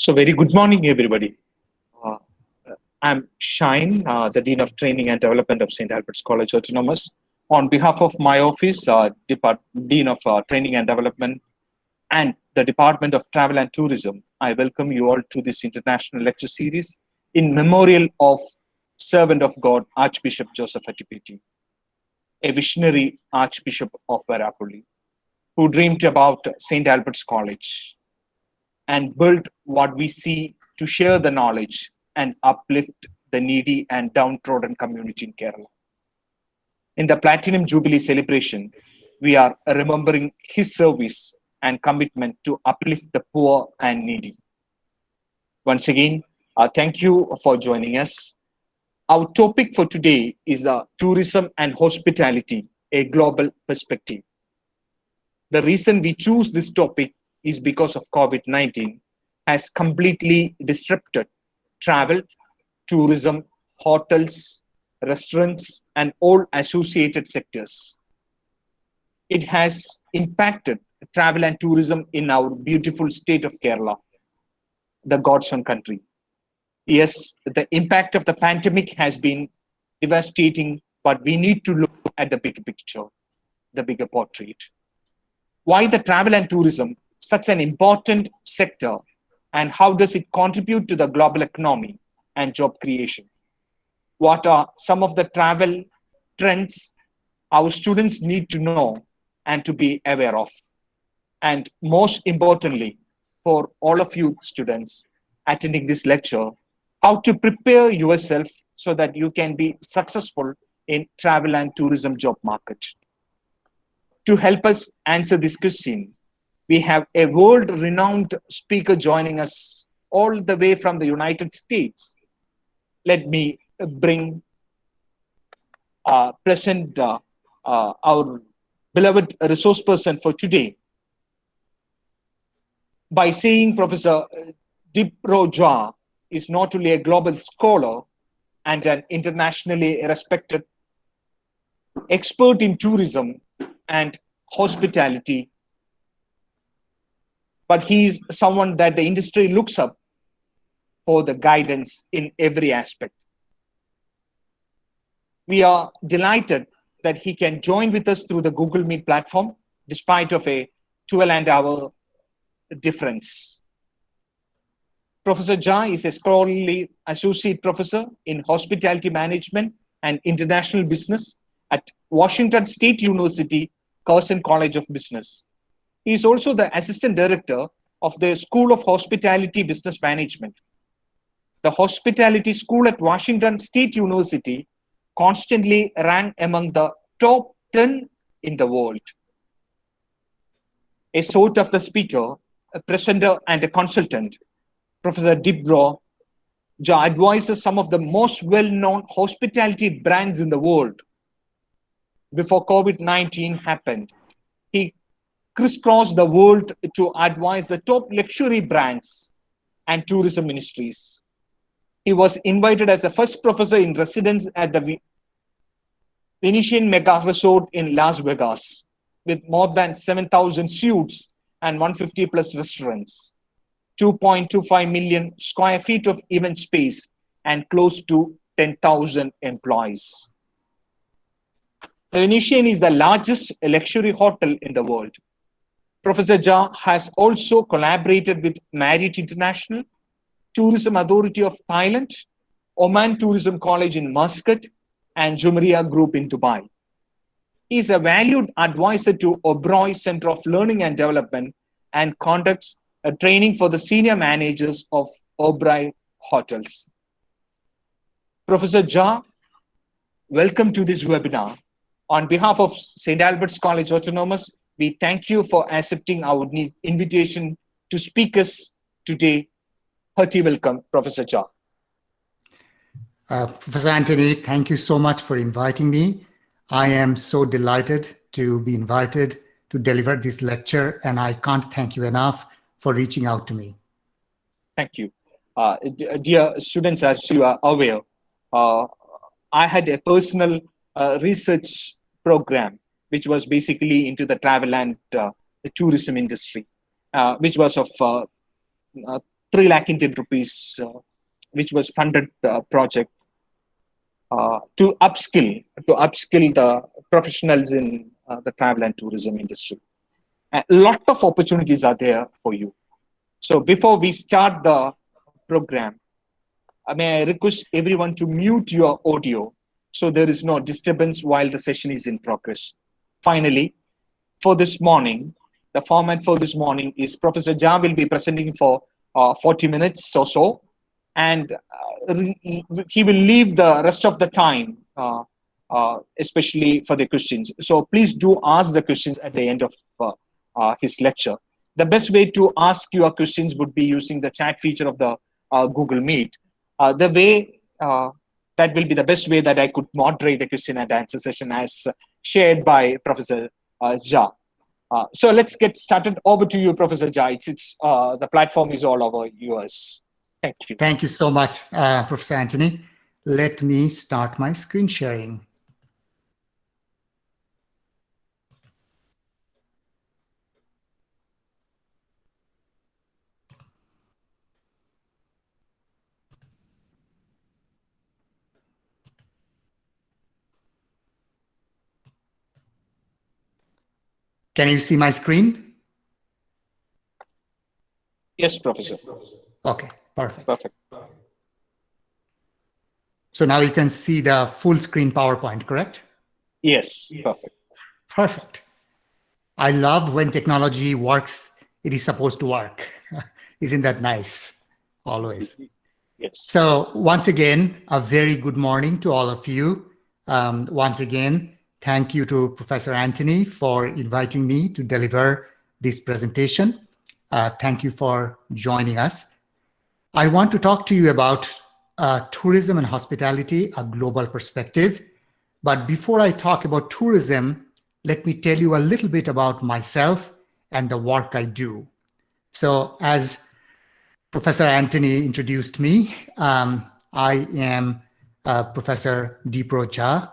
So very good morning, everybody. Uh, I'm Shine, the Dean of Training and Development of St. Albert's College Autonomous. On behalf of my office, Dean of Training and Development and the Department of Travel and Tourism, I welcome you all to this international lecture series in memorial of servant of God, Archbishop Joseph Attipetty, a visionary Archbishop of Varapulli, who dreamed about St. Albert's College and built what we see to share the knowledge and uplift the needy and downtrodden community in Kerala. In the Platinum Jubilee celebration, we are remembering his service and commitment to uplift the poor and needy. Once again, thank you for joining us. Our topic for today is tourism and hospitality, a global perspective. The reason we choose this topic is because of COVID-19 has completely disrupted travel, tourism, hotels, restaurants, and all associated sectors. It has impacted travel and tourism in our beautiful state of Kerala, the God's own country. Yes, the impact of the pandemic has been devastating, but we need to look at the big picture, the bigger portrait. Why the travel and tourism such an important sector, and how does it contribute to the global economy and job creation? What are some of the travel trends our students need to know and to be aware of? And most importantly, for all of you students attending this lecture, how to prepare yourself so that you can be successful in travel and tourism job market. To help us answer this question, we have a world-renowned speaker joining us all the way from the United States. Let me present our beloved resource person for today by saying Professor Dipra is not only a global scholar and an internationally respected expert in tourism and hospitality, but he is someone that the industry looks up for the guidance in every aspect. We are delighted that he can join with us through the Google Meet platform, despite of a 12-hour difference. Professor Jha is a scholarly associate professor in hospitality management and international business at Washington State University, Carson College of Business. He is also the assistant director of the School of Hospitality Business Management. The Hospitality School at Washington State University constantly ranked among the top 10 in the world. A sort of the speaker, a presenter, and a consultant, Professor Dipra advises some of the most well-known hospitality brands in the world. Before COVID-19 happened, he crisscrossed the world to advise the top luxury brands and tourism ministries. He was invited as the first professor in residence at the Venetian Mega Resort in Las Vegas, with more than 7,000 suites and 150 plus restaurants, 2.25 million square feet of event space, and close to 10,000 employees. The Venetian is the largest luxury hotel in the world. Professor Jha has also collaborated with Marriott International, Tourism Authority of Thailand, Oman Tourism College in Muscat, and Jumeirah Group in Dubai. He is a valued advisor to Oberoi Center of Learning and Development and conducts a training for the senior managers of Oberoi Hotels. Professor Jha, welcome to this webinar. On behalf of St. Albert's College Autonomous, we thank you for accepting our invitation to speak us today. Hearty welcome, Professor Jha. Professor Antony, thank you so much for inviting me. I am so delighted to be invited to deliver this lecture, and I can't thank you enough for reaching out to me. Thank you. Dear students, as you are aware, I had a personal research program which was basically into the travel and the tourism industry, which was of 3 lakh Indian rupees, which was funded project to upskill the professionals in the travel and tourism industry. A lot of opportunities are there for you. So before we start the program, may I request everyone to mute your audio so there is no disturbance while the session is in progress. Finally, for this morning, the format for this morning is Professor Jha will be presenting for 40 minutes or so, and he will leave the rest of the time, especially for the questions. So please do ask the questions at the end of his lecture. The best way to ask your questions would be using the chat feature of the Google Meet. That will be the best way that I could moderate the question and answer session as shared by Professor Jha. So let's get started. Over to you, Professor Jha. The platform is all over yours. Thank you. Thank you so much, Professor Antony. Let me start my screen sharing. Can you see my screen? Yes, Professor. Okay, perfect. Perfect. So now you can see the full screen PowerPoint, correct? Yes, perfect. Perfect. I love when technology works, it is supposed to work. Isn't that nice? Always. Yes. So once again, a very good morning to all of you. Once again, thank you to Professor Antony for inviting me to deliver this presentation. Thank you for joining us. I want to talk to you about tourism and hospitality, a global perspective. But before I talk about tourism, let me tell you a little bit about myself and the work I do. So as Professor Antony introduced me, I am Professor Dipra Jha.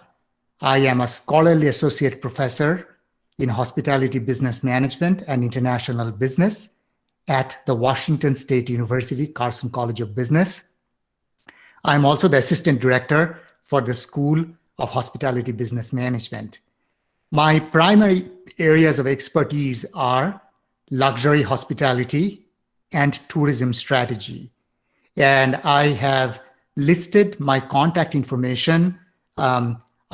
I am a scholarly associate professor in hospitality business management and international business at the Washington State University, Carson College of Business. I'm also the assistant director for the School of Hospitality Business Management. My primary areas of expertise are luxury hospitality and tourism strategy. And I have listed my contact information.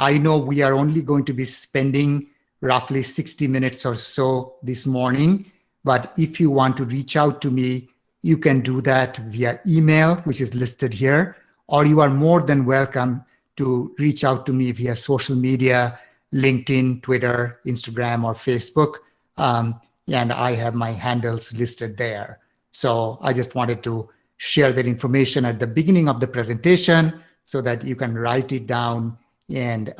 I know we are only going to be spending roughly 60 minutes or so this morning, but if you want to reach out to me, you can do that via email, which is listed here, or you are more than welcome to reach out to me via social media, LinkedIn, Twitter, Instagram, or Facebook. And I have my handles listed there. So I just wanted to share that information at the beginning of the presentation so that you can write it down and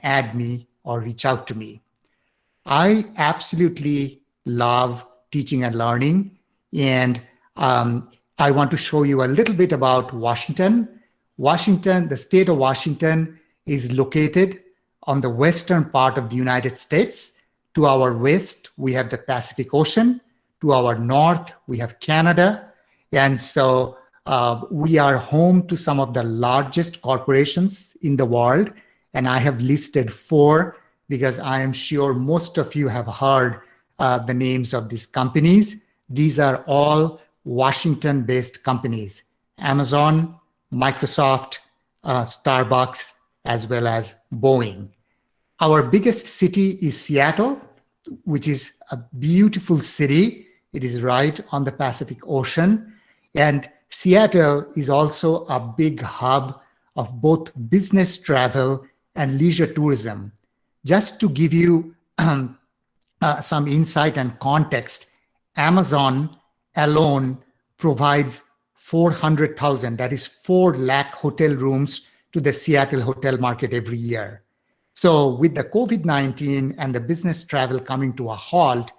add me or reach out to me. I absolutely love teaching and learning, and I want to show you a little bit about Washington. Washington, the state of Washington, is located on the western part of the United States. To our west, we have the Pacific Ocean. To our north, we have Canada. And so we are home to some of the largest corporations in the world. And I have listed 4 because I am sure most of you have heard the names of these companies. These are all Washington-based companies: Amazon, Microsoft, Starbucks, as well as Boeing. Our biggest city is Seattle, which is a beautiful city. It is right on the Pacific Ocean. And Seattle is also a big hub of both business travel and leisure tourism. Just to give you some insight and context, Amazon alone provides 400,000, that is 4 lakh hotel rooms to the Seattle hotel market every year. So with the COVID-19 and the business travel coming to a halt,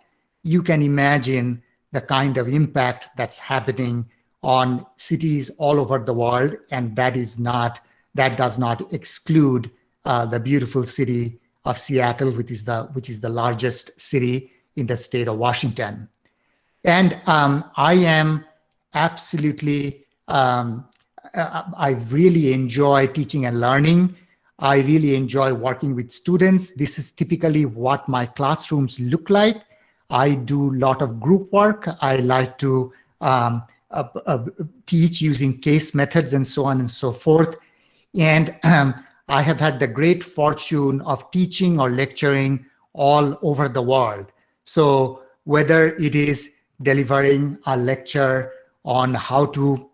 you can imagine the kind of impact that's happening on cities all over the world, and that does not exclude the beautiful city of Seattle, which is the largest city in the state of Washington. And I am absolutely, I really enjoy teaching and learning. I really enjoy working with students. This is typically what my classrooms look like. I do a lot of group work. I like to teach using case methods and so on and so forth. And I have had the great fortune of teaching or lecturing all over the world. So whether it is delivering a lecture on how to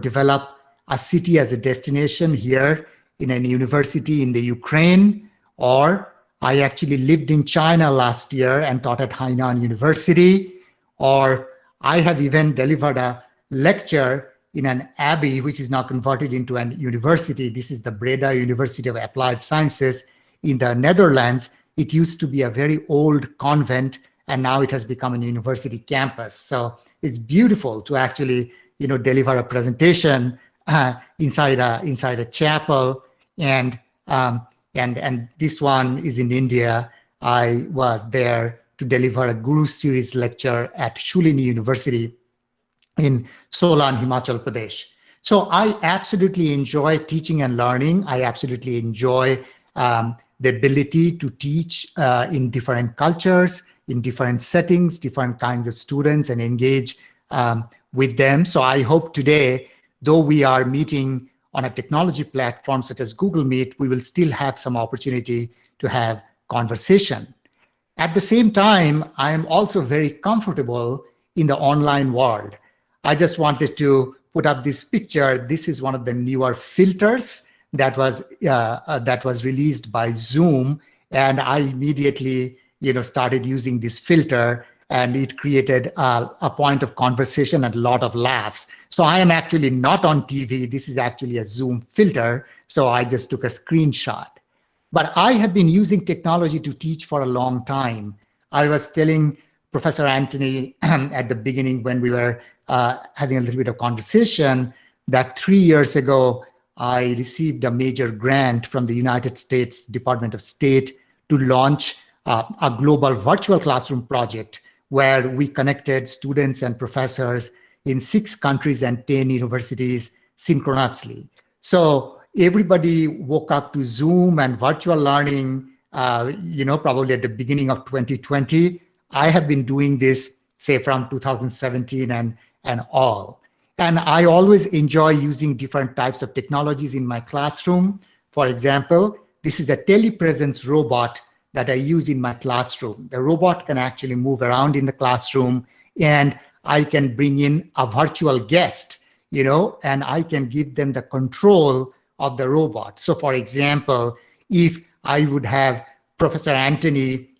develop a city as a destination here in a university in the Ukraine, or I actually lived in China last year and taught at Hainan University, or I have even delivered a lecture in an abbey, which is now converted into a university. This is the Breda University of Applied Sciences in the Netherlands. It used to be a very old convent, and now it has become a university campus. So it's beautiful to actually, deliver a presentation inside a chapel. And this one is in India. I was there to deliver a Guru Series lecture at Shulini University in Solan, Himachal Pradesh. So I absolutely enjoy teaching and learning. I absolutely enjoy the ability to teach in different cultures, in different settings, different kinds of students, and engage with them. So I hope today, though we are meeting on a technology platform such as Google Meet, we will still have some opportunity to have conversation. At the same time, I am also very comfortable in the online world. I just wanted to put up this picture. This is one of the newer filters that was released by Zoom, and I immediately started using this filter, and it created a point of conversation and a lot of laughs. So I am actually not on TV. This is actually a Zoom filter. So I just took a screenshot. But I have been using technology to teach for a long time. I was telling Professor Antony at the beginning when we were having a little bit of conversation that 3 years ago, I received a major grant from the United States Department of State to launch a global virtual classroom project where we connected students and professors in 6 countries and 10 universities synchronously. So everybody woke up to Zoom and virtual learning, probably at the beginning of 2020. I have been doing this, say, from 2017 and all. And I always enjoy using different types of technologies in my classroom. For example, this is a telepresence robot that I use in my classroom. The robot can actually move around in the classroom, and I can bring in a virtual guest, and I can give them the control of the robot. So for example, if I would have Professor Antony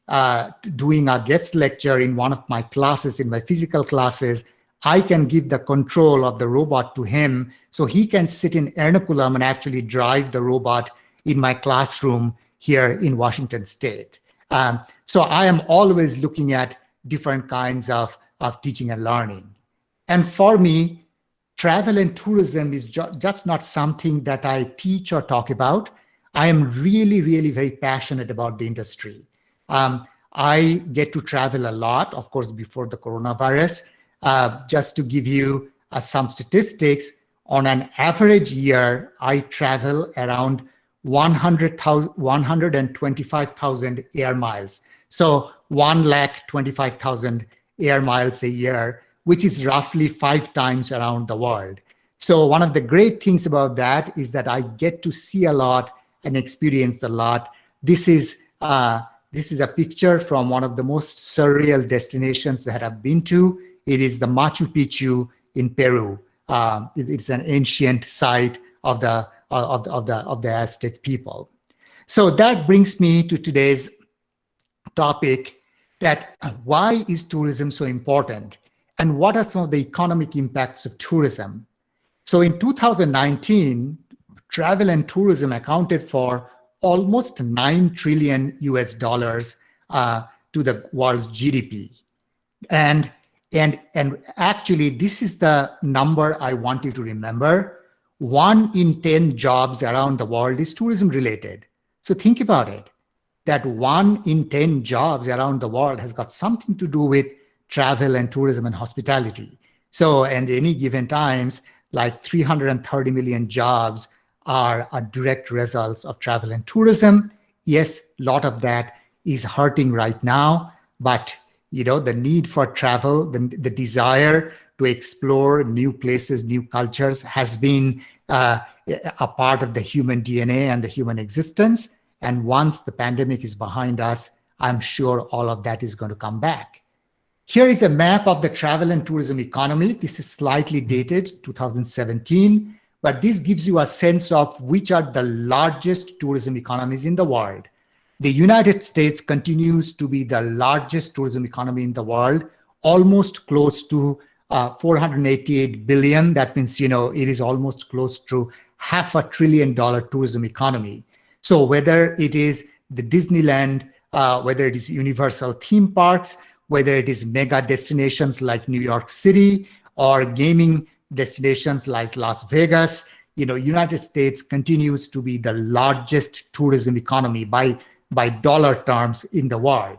doing a guest lecture in one of my classes, in my physical classes, I can give the control of the robot to him so he can sit in Ernakulam and actually drive the robot in my classroom here in Washington State. So I am always looking at different kinds of teaching and learning. And for me, travel and tourism is just not something that I teach or talk about. I am really, really very passionate about the industry. I get to travel a lot, of course, before the coronavirus. Just to give you some statistics, on an average year, I travel around 125,000 air miles. So 125,000 air miles a year, which is roughly 5 times around the world. So one of the great things about that is that I get to see a lot and experience a lot. This is a picture from one of the most surreal destinations that I've been to. It is the Machu Picchu in Peru. It's an ancient site of the Aztec people. So that brings me to today's topic, that why is tourism so important and what are some of the economic impacts of tourism? So in 2019, travel and tourism accounted for almost $9 trillion US dollars to the world's GDP. And actually, this is the number I want you to remember. 1 in 10 jobs around the world is tourism related. So think about it, that 1 in 10 jobs around the world has got something to do with travel and tourism and hospitality. So, and any given times, like 330 million jobs are direct results of travel and tourism. Yes, a lot of that is hurting right now, but the need for travel, the desire to explore new places, new cultures has been a part of the human DNA and the human existence. And once the pandemic is behind us, I'm sure all of that is going to come back. Here is a map of the travel and tourism economy. This is slightly dated, 2017, but this gives you a sense of which are the largest tourism economies in the world. The United States continues to be the largest tourism economy in the world, almost close to 488 billion. That means, it is almost close to $500 billion tourism economy. So whether it is the Disneyland, whether it is Universal theme parks, whether it is mega destinations like New York City or gaming destinations like Las Vegas, United States continues to be the largest tourism economy by dollar terms in the world.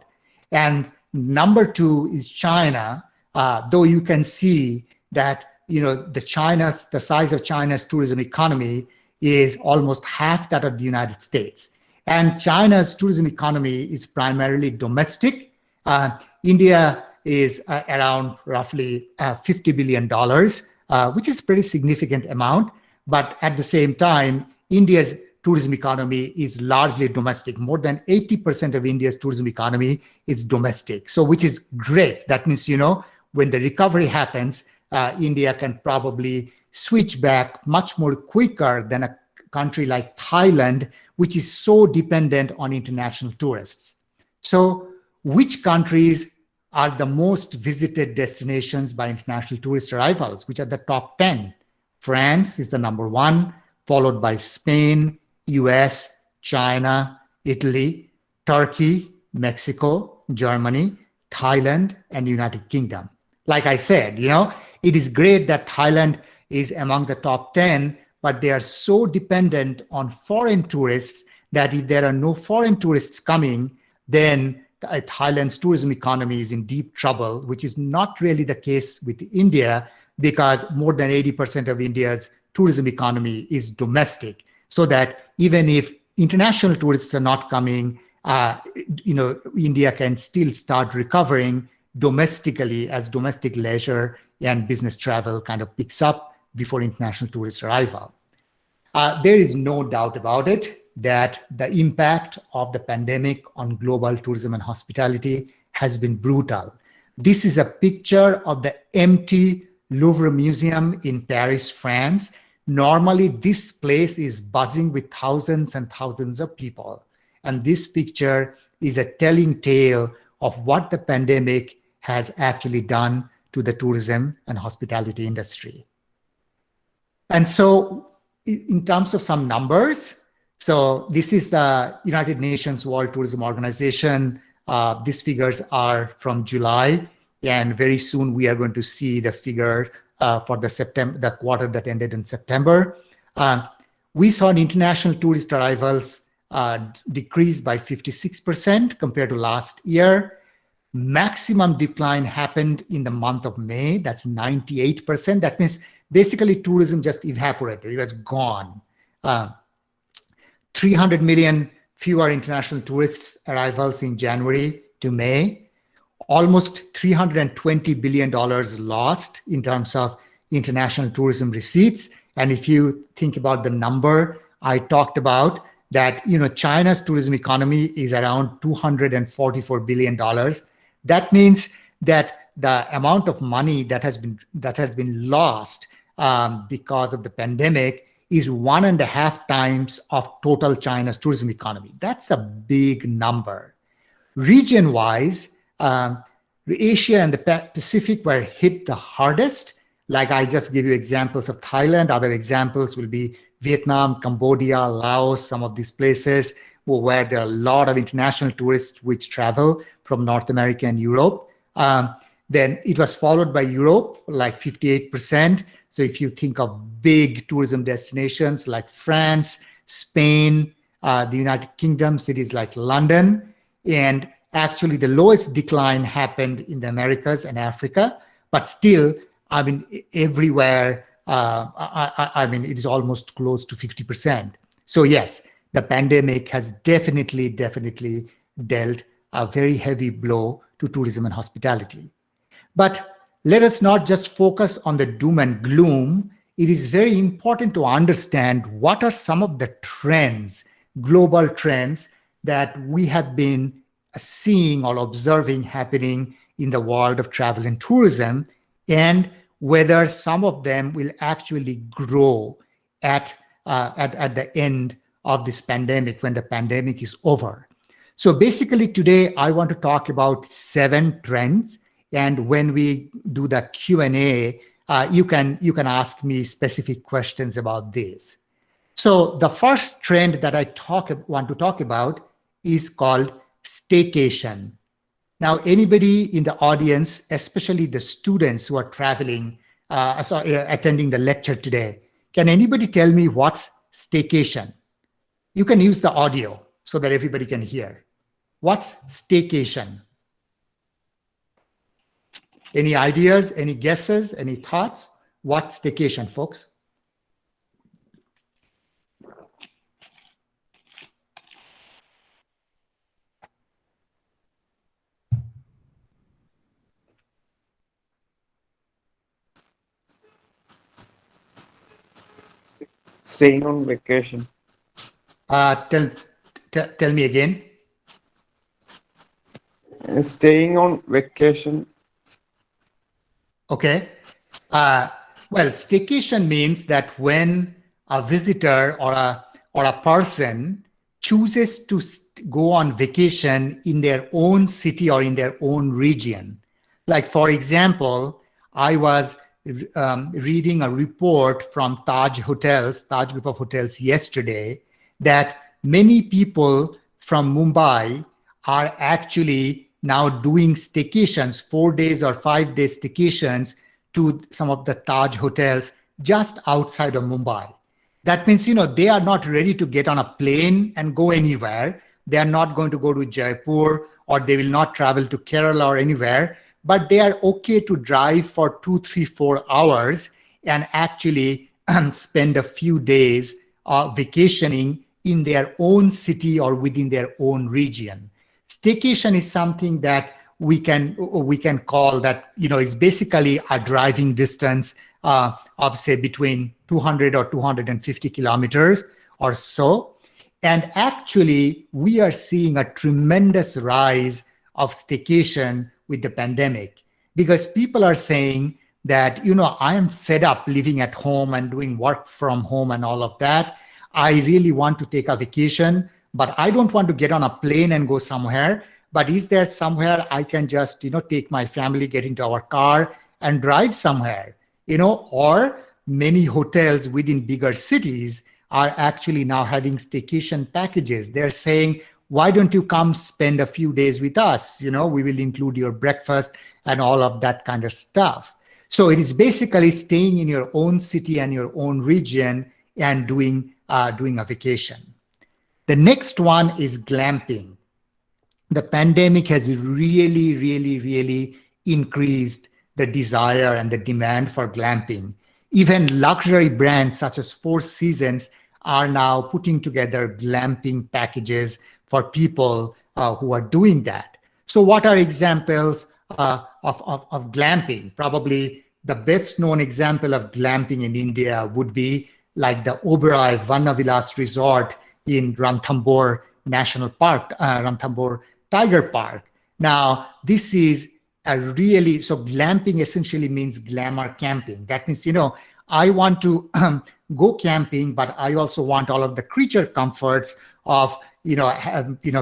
And number two is China, though you can see that the size of China's tourism economy is almost half that of the United States. And China's tourism economy is primarily domestic. India is around roughly $50 billion, which is a pretty significant amount. But at the same time, India's tourism economy is largely domestic. More than 80% of India's tourism economy is domestic. So which is great. That means, when the recovery happens, India can probably switch back much more quicker than a country like Thailand, which is so dependent on international tourists. So which countries are the most visited destinations by international tourist arrivals, which are the top 10? France is the number one, followed by Spain, US, China, Italy, Turkey, Mexico, Germany, Thailand, and United Kingdom. Like I said, it is great that Thailand is among the top 10, but they are so dependent on foreign tourists that if there are no foreign tourists coming, then Thailand's tourism economy is in deep trouble, which is not really the case with India, because more than 80% of India's tourism economy is domestic. So that even if international tourists are not coming, India can still start recovering domestically as domestic leisure and business travel kind of picks up before international tourist arrival. There is no doubt about it that the impact of the pandemic on global tourism and hospitality has been brutal. This is a picture of the empty Louvre Museum in Paris, France. Normally, this place is buzzing with thousands and thousands of people. And this picture is a telling tale of what the pandemic has actually done to the tourism and hospitality industry. And so in terms of some numbers, so this is the United Nations World Tourism Organization. These figures are from July, and very soon we are going to see the figure for the quarter that ended in September. We saw international tourist arrivals decrease by 56% compared to last year. Maximum decline happened in the month of May. That's 98%. That means basically tourism just evaporated. It was gone. 300 million fewer international tourists arrivals in January to May. Almost $320 billion lost in terms of international tourism receipts. And if you think about the number I talked about, that China's tourism economy is around $244 billion. That means that the amount of money that has been lost because of the pandemic is 1.5 times of total China's tourism economy. That's a big number. Region-wise, Asia and the Pacific were hit the hardest. Like I just give you examples of Thailand. Other examples will be Vietnam, Cambodia, Laos, some of these places where there are a lot of international tourists which travel from North America and Europe. Then it was followed by Europe, like 58%. So if you think of big tourism destinations like France, Spain, the United Kingdom, cities like London, and actually the lowest decline happened in the Americas and Africa, but still I mean, everywhere, I mean, it is almost close to 50%. So yes, the pandemic has definitely dealt a very heavy blow to tourism and hospitality. But let us not just focus on the doom and gloom. It is very important to understand what are some of the trends, global trends, that we have been seeing or observing happening in the world of travel and tourism, and whether some of them will actually grow at the end of this pandemic, when the pandemic is over. So basically today I want to talk about 7 trends, and when we do the Q&A, you can ask me specific questions about this. So the first trend that I want to talk about is called staycation. Now, anybody in the audience, especially the students who are traveling, attending the lecture today, can anybody tell me what's staycation? You can use the audio so that everybody can hear. What's staycation? Any ideas, any guesses, any thoughts? What's staycation, folks? Staying on vacation. Tell me again. Staying on vacation. Okay. Well, staycation means that when a visitor or a person chooses to go on vacation in their own city or in their own region. Like, for example, I was reading a report from Taj Group of Hotels yesterday, that many people from Mumbai are actually now doing staycations, 4 days or 5 days staycations to some of the Taj hotels just outside of Mumbai. That means, they are not ready to get on a plane and go anywhere. They are not going to go to Jaipur, or they will not travel to Kerala or anywhere, but they are okay to drive for 2, 3, 4 hours and actually spend a few days vacationing in their own city or within their own region. Staycation is something that we can call that, is basically a driving distance of say between 200 or 250 kilometers or so. And actually, we are seeing a tremendous rise of staycation with the pandemic, because people are saying that, I am fed up living at home and doing work from home and all of that. I really want to take a vacation, but I don't want to get on a plane and go somewhere. But is there somewhere I can just, take my family, get into our car and drive somewhere, or many hotels within bigger cities are actually now having staycation packages. They're saying, why don't you come spend a few days with us? We will include your breakfast and all of that kind of stuff. So it is basically staying in your own city and your own region and doing a vacation. The next one is glamping. The pandemic has really increased the desire and the demand for glamping. Even luxury brands such as Four Seasons are now putting together glamping packages for people who are doing that. So what are examples of glamping? Probably the best known example of glamping in India would be like the Oberoi Vanavilas Resort in Ranthambore National Park, Ranthambore Tiger Park. Now, this is so glamping essentially means glamour camping. That means, I want to go camping, but I also want all of the creature comforts of,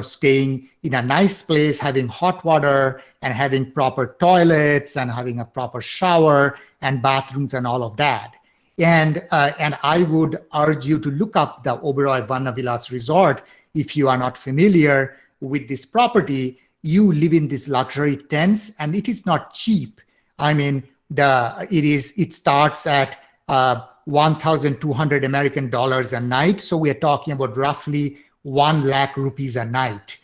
staying in a nice place, having hot water and having proper toilets and having a proper shower and bathrooms and all of that. And I would urge you to look up the Oberoi Vanavilas Resort. If you are not familiar with this property, you live in these luxury tents, and it is not cheap. I mean, it starts at 1,200 American dollars a night. So we are talking about roughly 1 lakh rupees a night.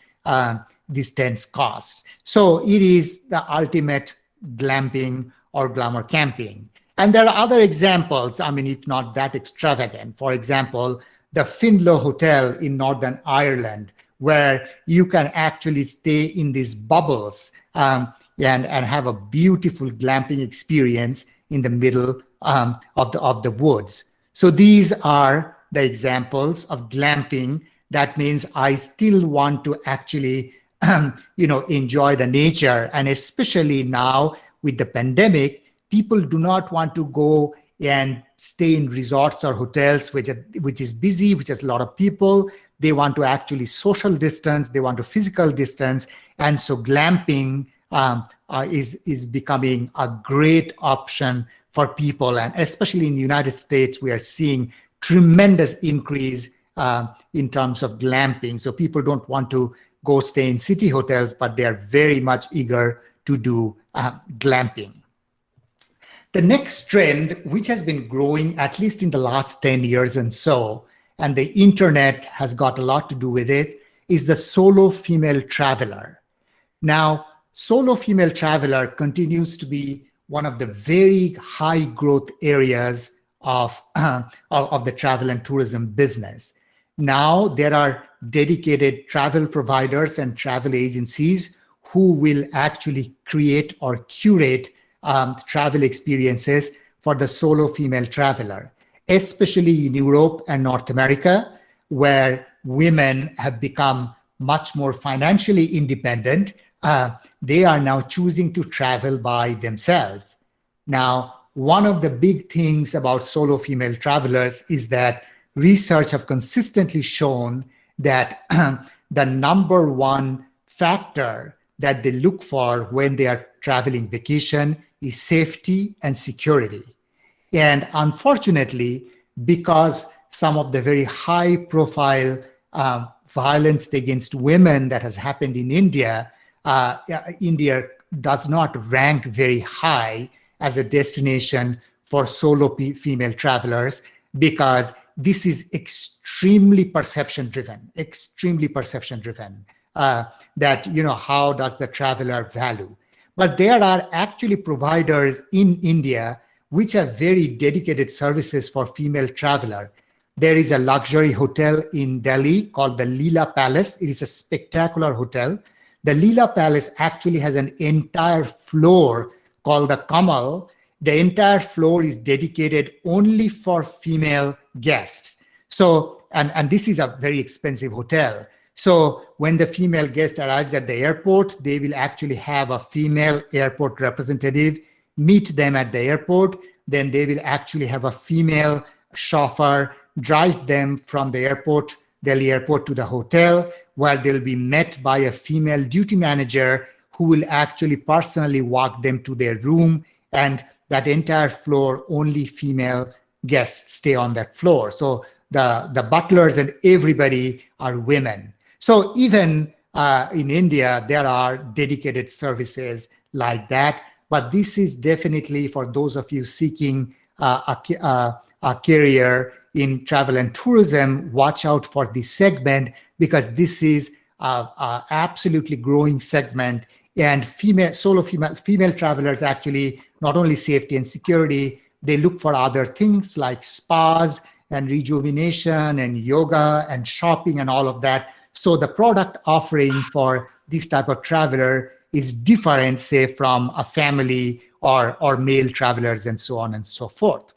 These tents cost. So it is the ultimate glamping or glamour camping. And there are other examples, I mean, if not that extravagant. For example, the Finlow Hotel in Northern Ireland, where you can actually stay in these bubbles and have a beautiful glamping experience in the middle of the woods. So these are the examples of glamping. That means I still want to actually enjoy the nature. And especially now with the pandemic, people do not want to go and stay in resorts or hotels, which is busy, which has a lot of people. They want to actually social distance. They want to physical distance. And so glamping is becoming a great option for people. And especially in the United States, we are seeing tremendous increase in terms of glamping. So people don't want to go stay in city hotels, but they are very much eager to do glamping. The next trend, which has been growing at least in the last 10 years and so, and the internet has got a lot to do with it, is the solo female traveler. Now, solo female traveler continues to be one of the very high growth areas of the travel and tourism business. Now, there are dedicated travel providers and travel agencies who will actually create or curate travel experiences for the solo female traveler, especially in Europe and North America, where women have become much more financially independent. They are now choosing to travel by themselves. Now, one of the big things about solo female travelers is that research have consistently shown that the number one factor that they look for when they are traveling vacation is safety and security. And unfortunately, because some of the very high profile violence against women that has happened in India, India does not rank very high as a destination for solo female travelers, because this is extremely perception driven, that, how does the traveler value? But there are actually providers in India which have very dedicated services for female traveler. There is a luxury hotel in Delhi called the Leela Palace. It is a spectacular hotel. The Leela Palace actually has an entire floor called the Kamal. The entire floor is dedicated only for female guests. So, and this is a very expensive hotel. So when the female guest arrives at the airport, they will actually have a female airport representative meet them at the airport. Then they will actually have a female chauffeur drive them from the airport, Delhi airport, to the hotel, where they'll be met by a female duty manager who will actually personally walk them to their room. And that entire floor, only female guests stay on that floor. So the butlers and everybody are women. So even in India, there are dedicated services like that. But this is definitely for those of you seeking a career in travel and tourism, watch out for this segment, because this is a absolutely growing segment. And solo female travelers actually, not only safety and security, they look for other things like spas and rejuvenation and yoga and shopping and all of that. So the product offering for this type of traveler is different, say, from a family or male travelers and so on and so forth.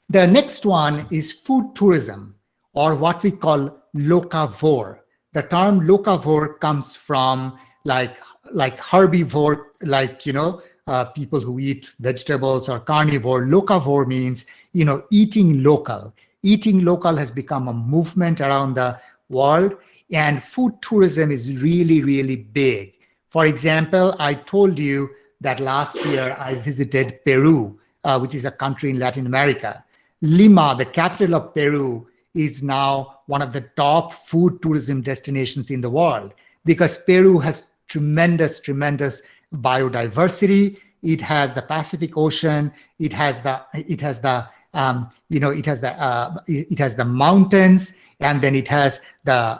The next one is food tourism, or what we call locavore. The term locavore comes from like herbivore, people who eat vegetables, or carnivore. Locavore means, eating local. Eating local has become a movement around the world, and food tourism is really, really big. For example, I told you that last year I visited Peru, which is a country in Latin America. Lima, the capital of Peru, is now one of the top food tourism destinations in the world, because Peru has tremendous biodiversity. It has the Pacific Ocean. It has the mountains, and then it has the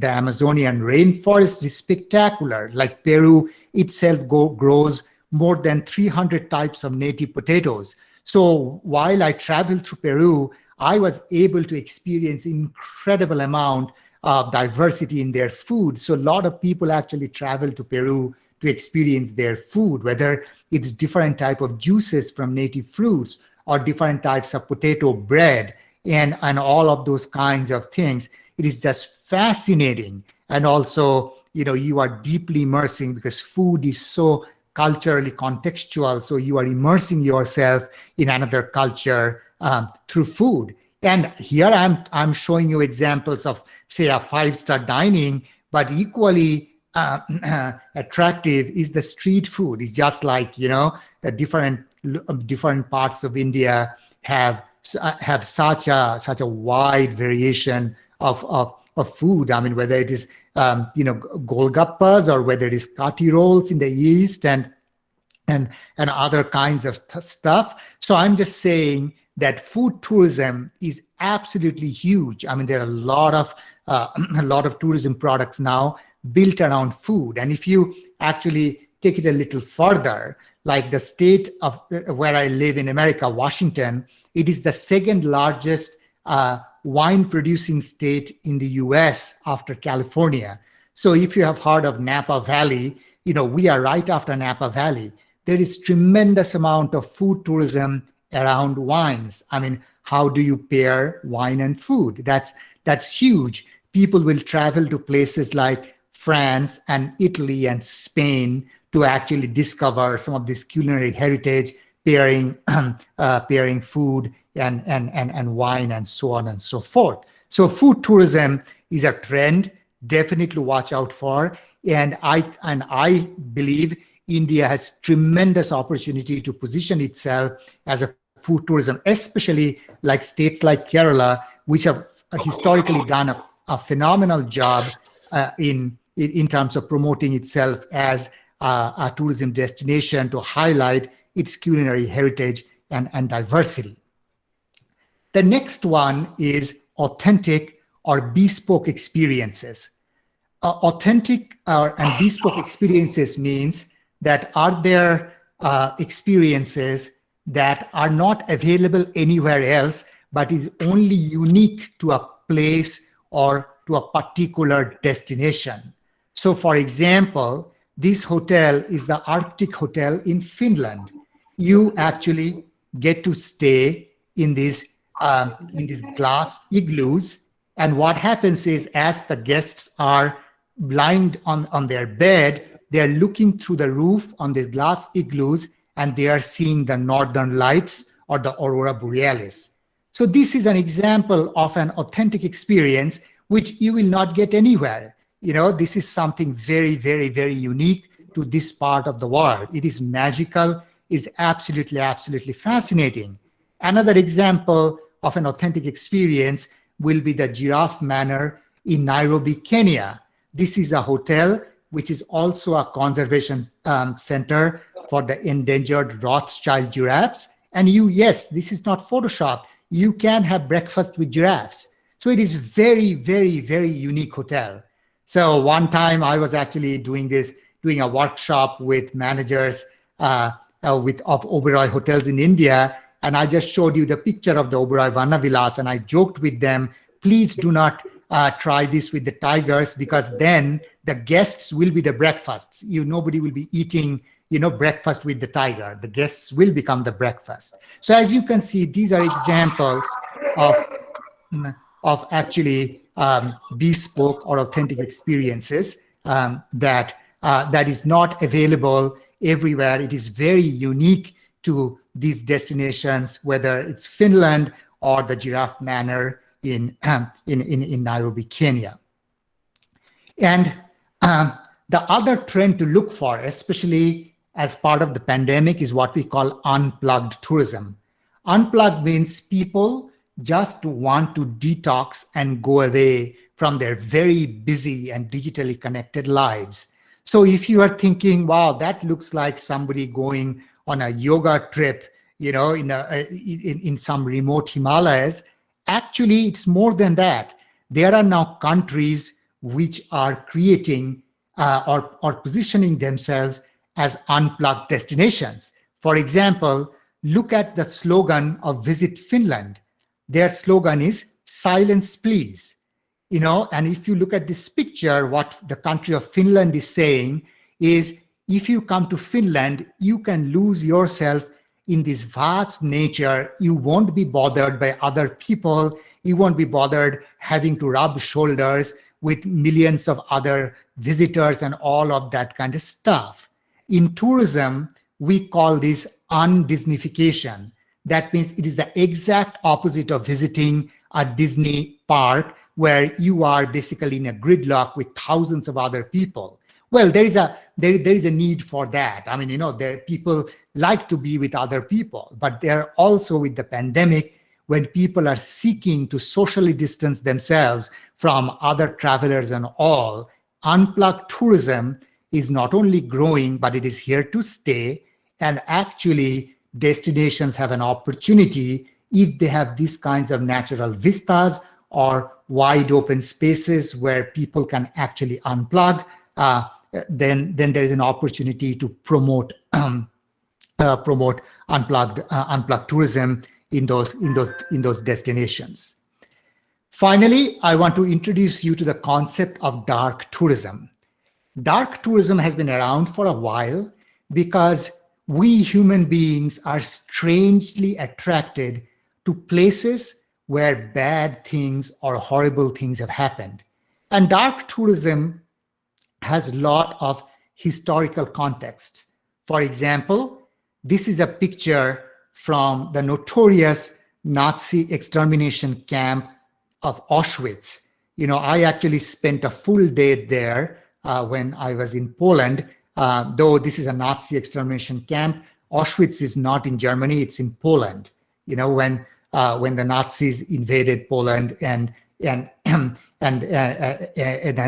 Amazonian rainforest. Is spectacular. Like Peru itself grows more than 300 types of native potatoes. So while I traveled through Peru, I was able to experience incredible amount of diversity in their food. So a lot of people actually travel to Peru to experience their food, whether it's different type of juices from native fruits or different types of potato bread and all of those kinds of things. It is just fascinating. And also, you are deeply immersing because food is so culturally contextual. So you are immersing yourself in another culture through food. And here I'm showing you examples of, say, a 5-star dining, but equally attractive is the street food. It's just like, different parts of India have such a wide variation of food. I mean, whether it is golgappas or whether it is kati rolls in the east and other kinds of stuff. So I'm just saying that food tourism is absolutely huge. I mean, there are a lot of tourism products now built around food. And if you actually take it a little further, like the state of where I live in America, Washington, it is the second largest wine producing state in the US after California. So if you have heard of Napa Valley, we are right after Napa Valley. There is tremendous amount of food tourism around wines. I mean, how do you pair wine and food? That's huge. People will travel to places like France and Italy and Spain to actually discover some of this culinary heritage, pairing food and wine and so on and so forth. So food tourism is a trend, definitely watch out for. And I believe India has tremendous opportunity to position itself as a food tourism, especially like states like Kerala, which have historically done a phenomenal job in terms of promoting itself as a tourism destination to highlight its culinary heritage and diversity. The next one is authentic or bespoke experiences. Authentic and bespoke experiences means that are there experiences that are not available anywhere else, but is only unique to a place or to a particular destination. So for example, this hotel is the Arctic Hotel in Finland. You actually get to stay in these glass igloos. And what happens is, as the guests are lying on their bed, they're looking through the roof on the glass igloos and they are seeing the northern lights or the aurora borealis. So this is an example of an authentic experience which you will not get anywhere. This is something very, very, very unique to this part of the world. It is magical, is absolutely, absolutely fascinating. Another example of an authentic experience will be the Giraffe Manor in Nairobi, Kenya. This is a hotel which is also a conservation center for the endangered Rothschild giraffes. And yes, this is not Photoshop. You can have breakfast with giraffes. So it is very, very, very unique hotel. So one time I was actually doing a workshop with managers of Oberoi hotels in India. And I just showed you the picture of the Oberoi Vanavilas, and I joked with them, please do not try this with the tigers, because then the guests will be the breakfasts. Nobody will be eating, breakfast with the tiger. The guests will become the breakfast. So as you can see, these are examples of actually bespoke or authentic experiences that is not available everywhere. It is very unique to these destinations, whether it's Finland or the Giraffe Manor in Nairobi, Kenya. And the other trend to look for, especially as part of the pandemic, is what we call unplugged tourism. Unplugged means people just want to detox and go away from their very busy and digitally connected lives. So if you are thinking, wow, that looks like somebody going on a yoga trip, in some remote Himalayas, actually it's more than that. There are now countries which are creating or positioning themselves as unplugged destinations. For example, look at the slogan of Visit Finland. Their slogan is silence please. And if you look at this picture, what the country of Finland is saying is, if you come to Finland, you can lose yourself in this vast nature. You won't be bothered by other people. You won't be bothered having to rub shoulders with millions of other visitors and all of that kind of stuff. In tourism, we call this undisneyfication. That means it is the exact opposite of visiting a Disney park where you are basically in a gridlock with thousands of other people. Well, there is a need for that. I mean, there people like to be with other people, but they're also with the pandemic, when people are seeking to socially distance themselves from other travelers and all, unplugged tourism is not only growing, but it is here to stay. And actually, destinations have an opportunity, if they have these kinds of natural vistas or wide open spaces where people can actually unplug, then there is an opportunity to promote unplugged tourism in those destinations. Finally, I want to introduce you to the concept of dark tourism. Dark tourism has been around for a while because we human beings are strangely attracted to places where bad things or horrible things have happened. And dark tourism has a lot of historical context. For example, this is a picture from the notorious Nazi extermination camp of Auschwitz. I actually spent a full day there when I was in Poland. Though this is a Nazi extermination camp, Auschwitz is not in Germany, it's in Poland. When the Nazis invaded Poland and then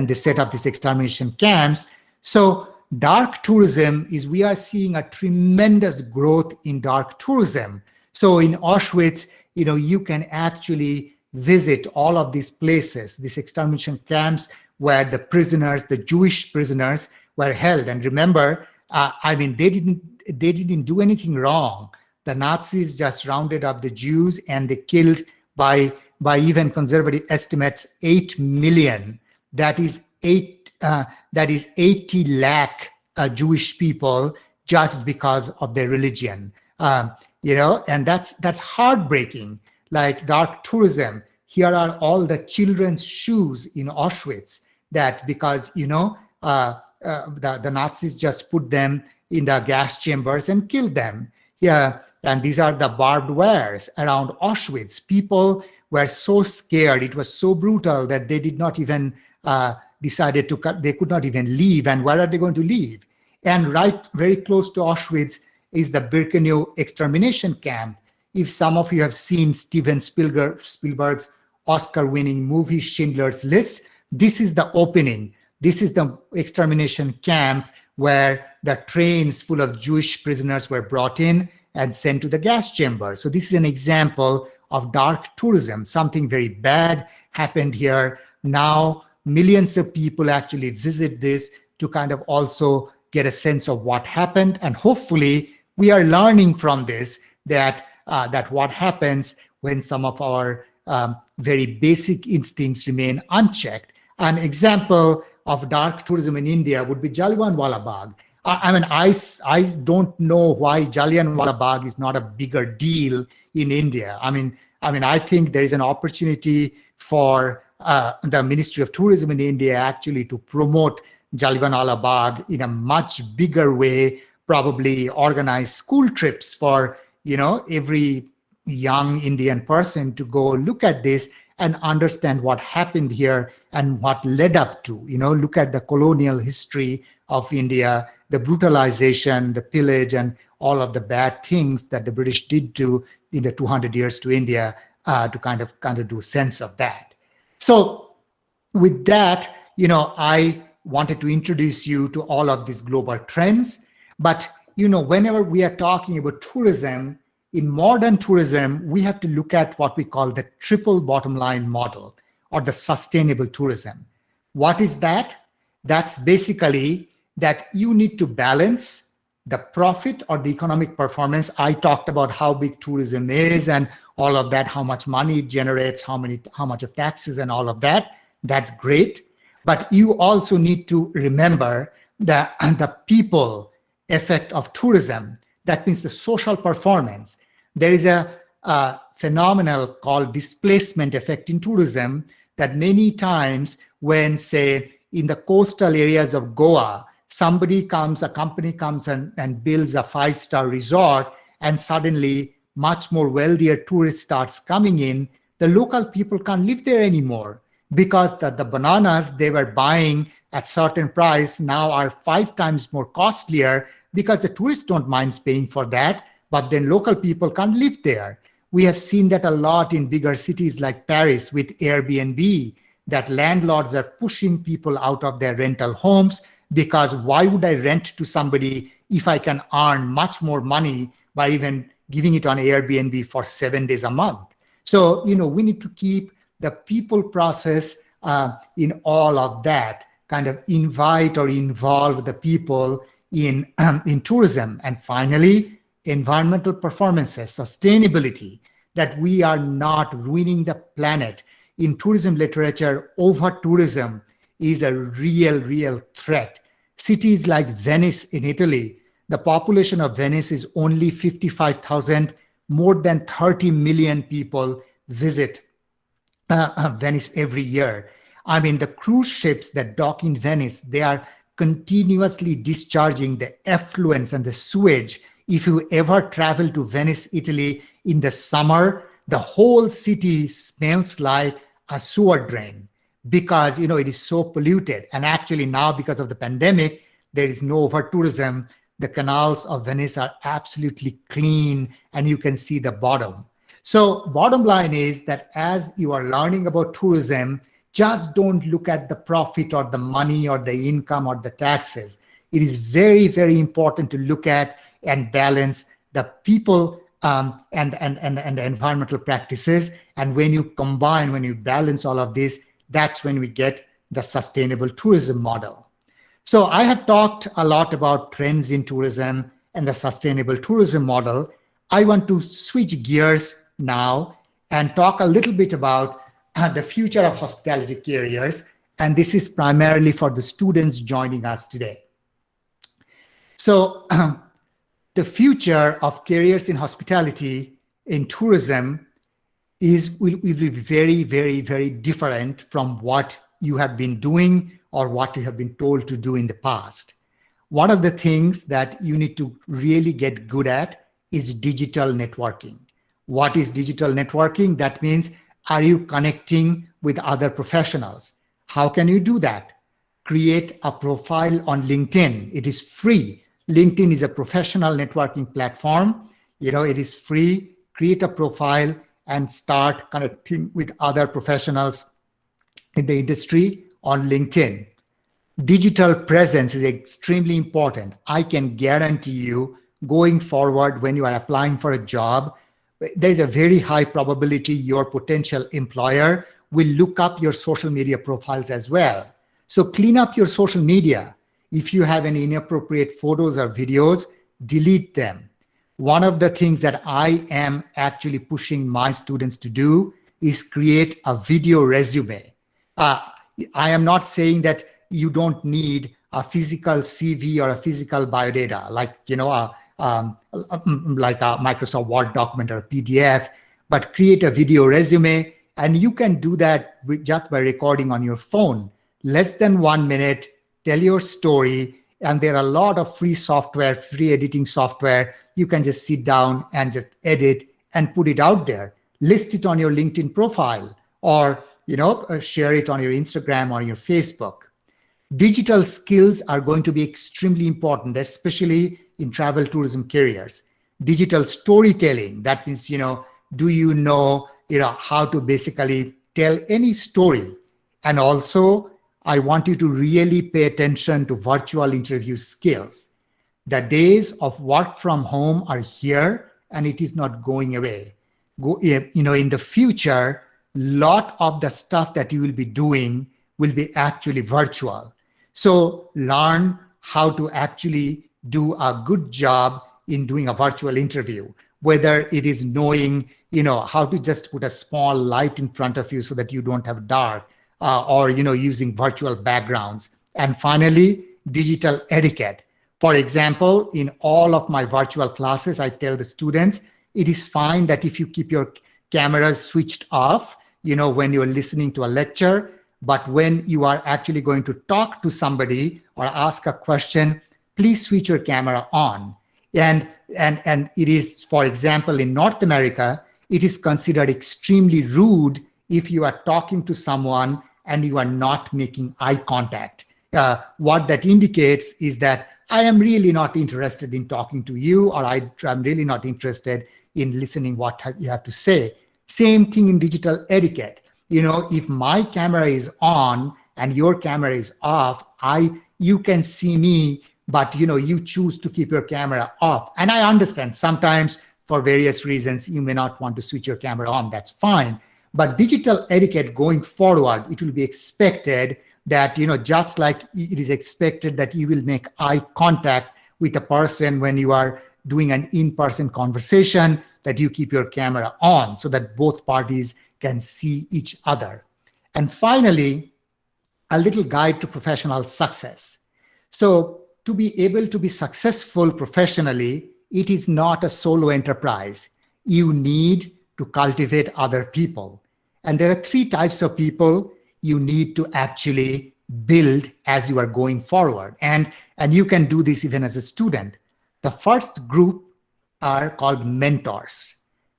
they set up these extermination camps. So dark tourism is, we are seeing a tremendous growth in dark tourism. So in Auschwitz, you can actually visit all of these places, these extermination camps where the Jewish prisoners were held. And remember, they didn't do anything wrong. The Nazis just rounded up the Jews and they killed, by even conservative estimates, 8 million. That is 80 lakh Jewish people just because of their religion. And that's heartbreaking. Like dark tourism, here are all the children's shoes in Auschwitz that because the Nazis just put them in the gas chambers and killed them. Yeah, and these are the barbed wires around Auschwitz. People were so scared, it was so brutal that they did not even decided to cut, they could not even leave. And where are they going to leave? And right very close to Auschwitz is the Birkenau extermination camp. If some of you have seen Steven Spielberg's Oscar-winning movie Schindler's List, this is the opening. This is the extermination camp where the trains full of Jewish prisoners were brought in and sent to the gas chamber. So this is an example of dark tourism. Something very bad happened here. Now millions of people actually visit this to kind of also get a sense of what happened. And hopefully we are learning from this that what happens when some of our very basic instincts remain unchecked. An example of dark tourism in India would be Jallianwala Bagh. I don't know why Jallianwala Bagh is not a bigger deal in India. I think there is an opportunity for the Ministry of Tourism in India actually to promote Jallianwala Bagh in a much bigger way, probably organize school trips for every young Indian person to go look at this and understand what happened here and what led up to, look at the colonial history of India, the brutalization, the pillage, and all of the bad things that the British did to in the 200 years to India to kind of do sense of that. So with that, I wanted to introduce you to all of these global trends. But, whenever we are talking about tourism, in modern tourism, we have to look at what we call the triple bottom line model or the sustainable tourism. What is that? That's basically that you need to balance The profit or the economic performance, I talked about how big tourism is and all of that, how much money it generates, how much of taxes and all of that. That's great. But you also need to remember the people effect of tourism. That means the social performance. There is a phenomenon called displacement effect in tourism that many times when, say, in the coastal areas of Goa, a company comes and builds a 5-star resort, and suddenly much more wealthier tourists starts coming in, the local people can't live there anymore because the bananas they were buying at certain price now are 5 times more costlier because the tourists don't mind paying for that, but then local people can't live there. We have seen that a lot in bigger cities like Paris with Airbnb, that landlords are pushing people out of their rental homes because why would I rent to somebody if I can earn much more money by even giving it on Airbnb for 7 days a month? So, we need to keep the people process in all of that, kind of invite or involve the people in tourism. And finally, environmental performances, sustainability, that we are not ruining the planet. In tourism literature, over-tourism is a real threat. Cities like Venice in Italy, the population of Venice is only 55,000. More than 30 million people visit Venice every year. I mean, the cruise ships that dock in Venice, they are continuously discharging the effluents and the sewage. If you ever travel to Venice, Italy in the summer, the whole city smells like a sewer drain because, it is so polluted. And actually now, because of the pandemic, there is no over-tourism. The canals of Venice are absolutely clean and you can see the bottom. So bottom line is that as you are learning about tourism, just don't look at the profit or the money or the income or the taxes. It is very important to look at and balance the people and the environmental practices. And when you balance all of this, that's when we get the sustainable tourism model. So I have talked a lot about trends in tourism and the sustainable tourism model. I want to switch gears now and talk a little bit about the future of hospitality careers. And this is primarily for the students joining us today. So the future of careers in hospitality, in tourism, will be very different from what you have been doing or what you have been told to do in the past. One of the things that you need to really get good at is digital networking. What is digital networking? That means, are you connecting with other professionals? How can you do that? Create a profile on LinkedIn. It is free. LinkedIn is a professional networking platform. It is free. Create a profile and start connecting with other professionals in the industry on LinkedIn. Digital presence is extremely important. I can guarantee you, going forward, when you are applying for a job, there is a very high probability your potential employer will look up your social media profiles as well. So clean up your social media. If you have any inappropriate photos or videos, delete them. One of the things that I am actually pushing my students to do is create a video resume. I am not saying that you don't need a physical CV or a physical biodata, like a Microsoft Word document or a PDF, but create a video resume. And you can do that just by recording on your phone. Less than 1 minute, tell your story. And there are a lot of free software, free editing software. You can just sit down and just edit and put it out there. List it on your LinkedIn profile or share it on your Instagram or your Facebook. Digital skills are going to be extremely important, especially in travel tourism careers. Digital storytelling, that means, do you know how to basically tell any story? And also, I want you to really pay attention to virtual interview skills. The days of work from home are here and it is not going away. In the future, lot of the stuff that you will be doing will be actually virtual. So learn how to actually do a good job in doing a virtual interview, whether it is knowing, how to just put a small light in front of you so that you don't have dark, or, using virtual backgrounds. And finally, digital etiquette. For example, in all of my virtual classes, I tell the students, it is fine that if you keep your cameras switched off, when you're listening to a lecture, but when you are actually going to talk to somebody or ask a question, please switch your camera on. And it is, for example, in North America, it is considered extremely rude if you are talking to someone and you are not making eye contact. What that indicates is that I am really not interested in talking to you, or I'm really not interested in listening what you have to say. Same thing in digital etiquette. If my camera is on and your camera is off, you can see me, but you choose to keep your camera off. And I understand sometimes for various reasons you may not want to switch your camera on. That's fine. But digital etiquette going forward, it will be expected that, just like it is expected that you will make eye contact with a person when you are doing an in-person conversation, that you keep your camera on so that both parties can see each other. And finally, a little guide to professional success. So to be able to be successful professionally, it is not a solo enterprise. You need to cultivate other people. And there are 3 types of people you need to actually build as you are going forward. And you can do this even as a student. The first group are called mentors.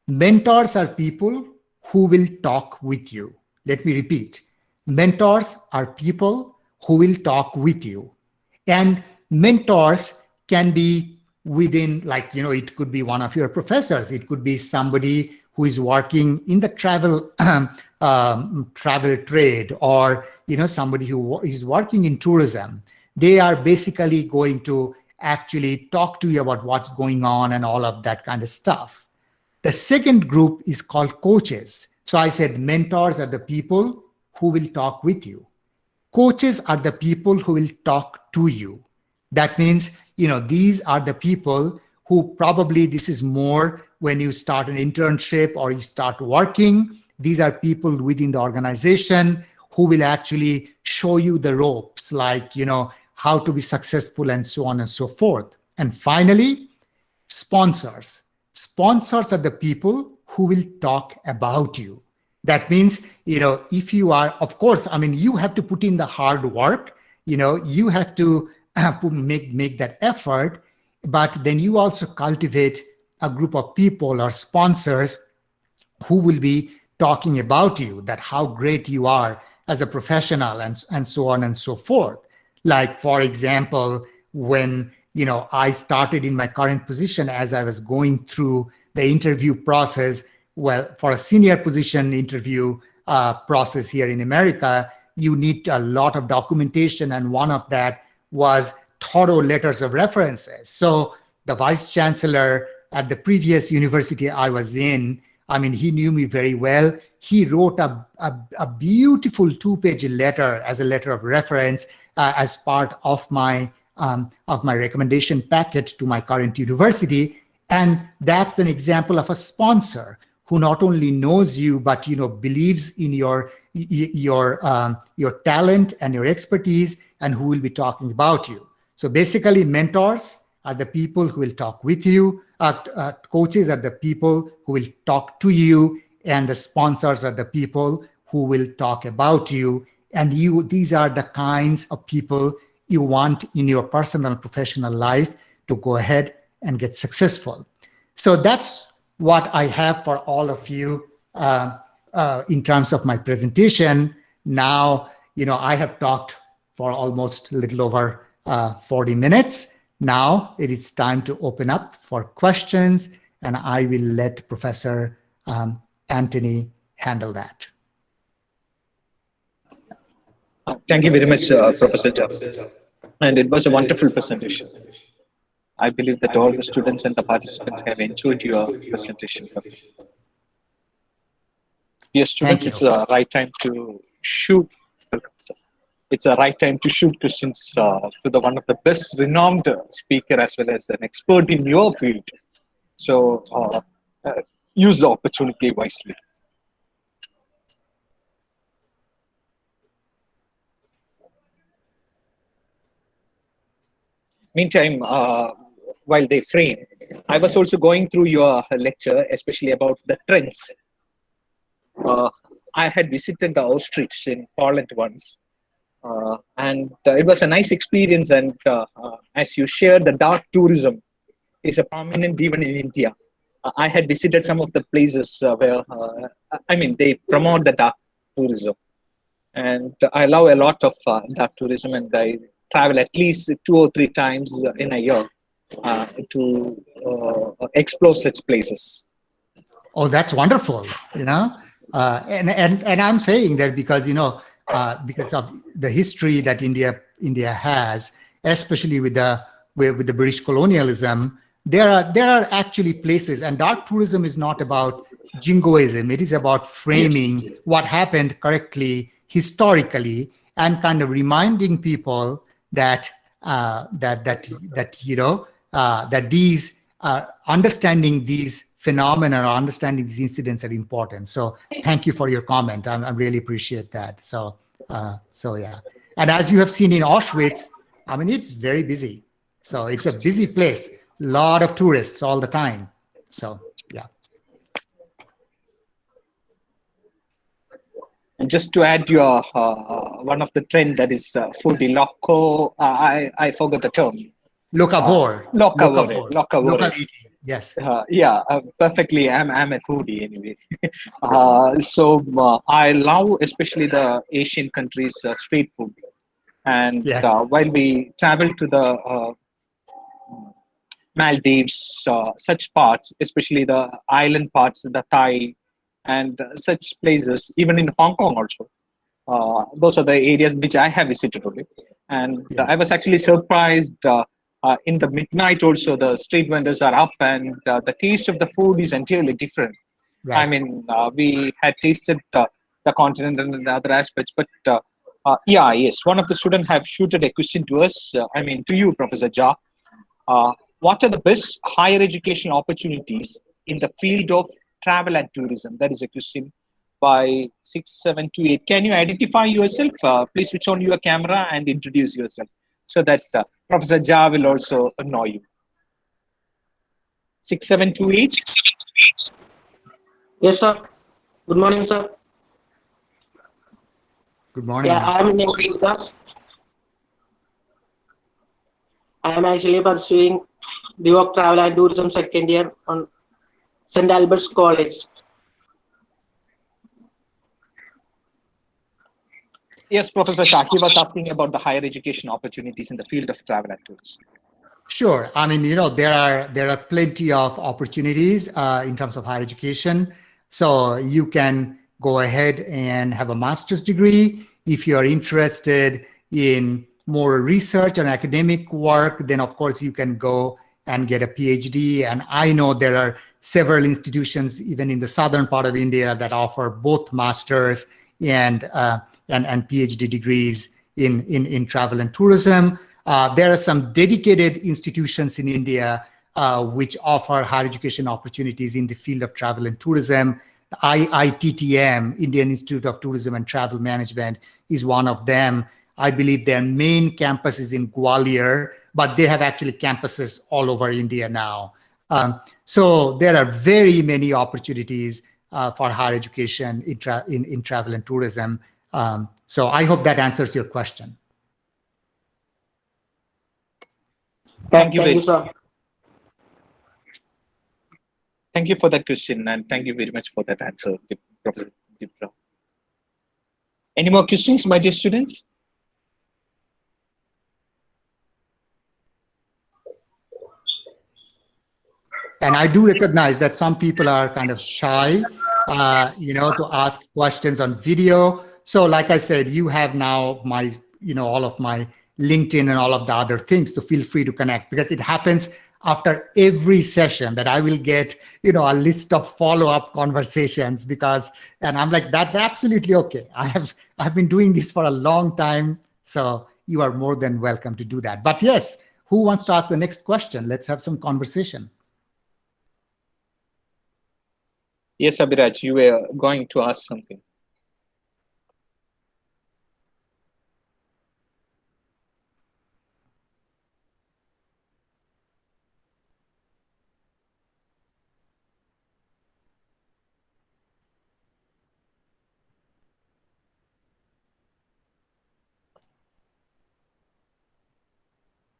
Mentors are people who will talk with you. Let me repeat. Mentors are people who will talk with you. And mentors can be within, it could be one of your professors. It could be somebody who is working in the travel trade, or somebody who is working in tourism. They are basically going to actually talk to you about what's going on and all of that kind of stuff. The second group is called coaches. So I said mentors are the people who will talk with you. Coaches are the people who will talk to you. That means, these are the people who probably, this is more when you start an internship or you start working. These are people within the organization who will actually show you the ropes, like, how to be successful and so on and so forth. And finally, sponsors. Sponsors are the people who will talk about you. That means, if you are, of course, you have to put in the hard work, you have to make that effort, but then you also cultivate a group of people or sponsors who will be talking about you, that how great you are as a professional and so on and so forth. Like, for example, when, I started in my current position, as I was going through the interview process, well, for a senior position interview process here in America, you need a lot of documentation. And one of that was thorough letters of references. So the vice chancellor at the previous university I was in, he knew me very well. He wrote a beautiful 2-page letter as a letter of reference as part of my recommendation packet to my current university. And that's an example of a sponsor who not only knows you, but believes in your talent and your expertise, and who will be talking about you. So basically, mentors are the people who will talk with you. Coaches are the people who will talk to you, and the sponsors are the people who will talk about you. And these are the kinds of people you want in your personal and professional life to go ahead and get successful. So that's what I have for all of you in terms of my presentation. Now, I have talked for almost a little over 40 minutes. Now it is time to open up for questions, and I will let Professor Antony handle that. Thank you very much, Professor Jha. And it was a wonderful presentation. I believe that all the students and the participants have enjoyed your presentation. Dear students, it's the right time to shoot. Welcome, sir. it's a right time to shoot questions to the one of the best renowned speaker as well as an expert in your field. So use the opportunity wisely. Meantime, while they frame, I was also going through your lecture, especially about the trends. I had visited the Auschwitz in Poland once, and it was a nice experience. And as you shared, the dark tourism is a prominent even in India. I had visited some of the places where, they promote the dark tourism. And I love a lot of dark tourism, and I travel at least 2 or 3 times in a year to explore such places. Oh, that's wonderful, and I'm saying that because, because of the history that India has, especially with the British colonialism, there are actually places, and dark tourism is not about jingoism. It is about framing what happened correctly historically and kind of reminding people that these understanding these phenomena or understanding these incidents are important. So thank you for your comment. I really appreciate that. So yeah. And as you have seen in Auschwitz, it's very busy. So it's a busy place. A lot of tourists all the time. So yeah. And just to add your one of the trend that is foodie loco, I forgot the term. Locavore. Local eating. Yes. Perfectly. I'm a foodie anyway. So I love especially the Asian countries street food. And Yes. While we travel to the Maldives, such parts, especially the island parts, the Thai, and such places, even in Hong Kong also. Those are the areas which I have visited only. And Yes. I was actually surprised in the midnight also, the street vendors are up and the taste of the food is entirely different. Right. We had tasted the continent and the other aspects, but yes, one of the students have shooted a question to us, to you, Professor Jha. What are the best higher education opportunities in the field of travel and tourism? That is a question by 6728. Can you identify yourself? Please switch on your camera and introduce yourself so that Professor Jha will also know you. 6728. Yes, sir. Good morning, sir. Good morning. Yeah, I'm named Lucas. I am actually pursuing the work travel and tourism second year on St. Albert's College. Yes, Professor Shah, he was asking about the higher education opportunities in the field of travel and tourism. Sure. There are plenty of opportunities in terms of higher education. So you can go ahead and have a master's degree. If you are interested in more research and academic work, then of course you can go and get a PhD. And I know there are several institutions, even in the southern part of India, that offer both master's and PhD degrees in travel and tourism. There are some dedicated institutions in India which offer higher education opportunities in the field of travel and tourism. IITTM, Indian Institute of Tourism and Travel Management, is one of them. I believe their main campus is in Gwalior, but they have actually campuses all over India now. So there are very many opportunities for higher education in travel and tourism. So I hope that answers your question. Thank you, sir. Thank you for that question, and thank you very much for that answer, Professor Dipra. Any more questions, my dear students? And I do recognize that some people are kind of shy, to ask questions on video. So like I said, you have now my, all of my LinkedIn and all of the other things, to feel free to connect, because it happens after every session that I will get, a list of follow-up conversations and I'm like, that's absolutely okay. I've been doing this for a long time. So you are more than welcome to do that. But yes, who wants to ask the next question? Let's have some conversation. Yes, Abhiraj, you were going to ask something.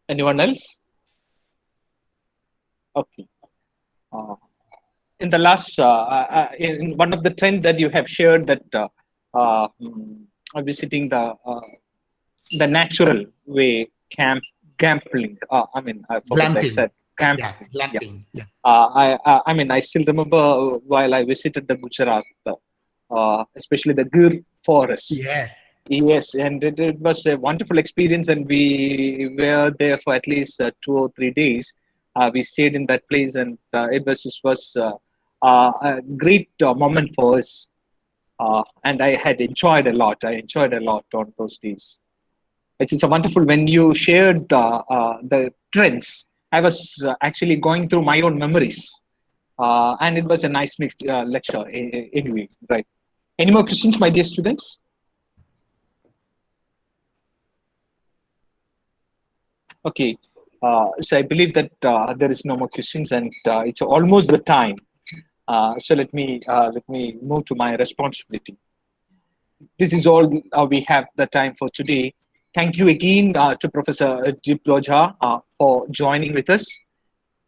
Anyone else? Okay. In the last, in one of the trend that you have shared that visiting the natural way camping. I forgot the Glamping. exact camp. Yeah, glamping. Yeah. I mean, I still remember while I visited the Gujarat, especially the Gir forest. Yes. Yes, and it was a wonderful experience, and we were there for at least 2 or 3 days. We stayed in that place, and it was a great moment for us. And I had enjoyed a lot. I enjoyed a lot on those days. It's a wonderful when you shared the trends. I was actually going through my own memories, and it was a nice lecture. Anyway, right? Any more questions, my dear students? Okay, so I believe that there is no more questions, and it's almost the time. So let me move to my responsibility. This is all we have the time for today. Thank you again to Professor Dipra for joining with us,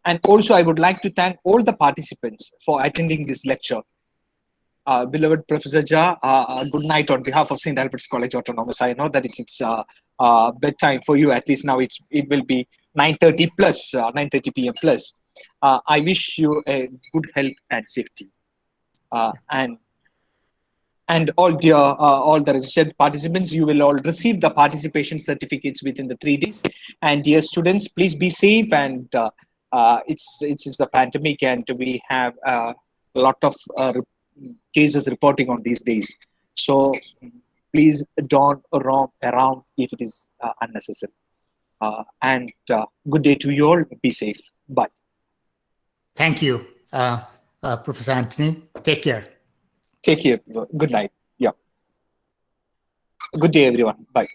and also I would like to thank all the participants for attending this lecture. Beloved Professor Jha, good night on behalf of St. Albert's College Autonomous. I know that it's bedtime for you. At least now it will be 9:30 plus, 9:30 p.m. plus. I wish you a good health and safety. And all the registered participants, you will all receive the participation certificates within the 3 days. And dear students, please be safe. And it's the pandemic, and we have a lot of cases reporting on these days. So please don't roam around if it is unnecessary. And good day to you all. Be safe. Bye. Thank you, Professor Antony. Take care. Take care. Good night. Yeah. Good day, everyone. Bye.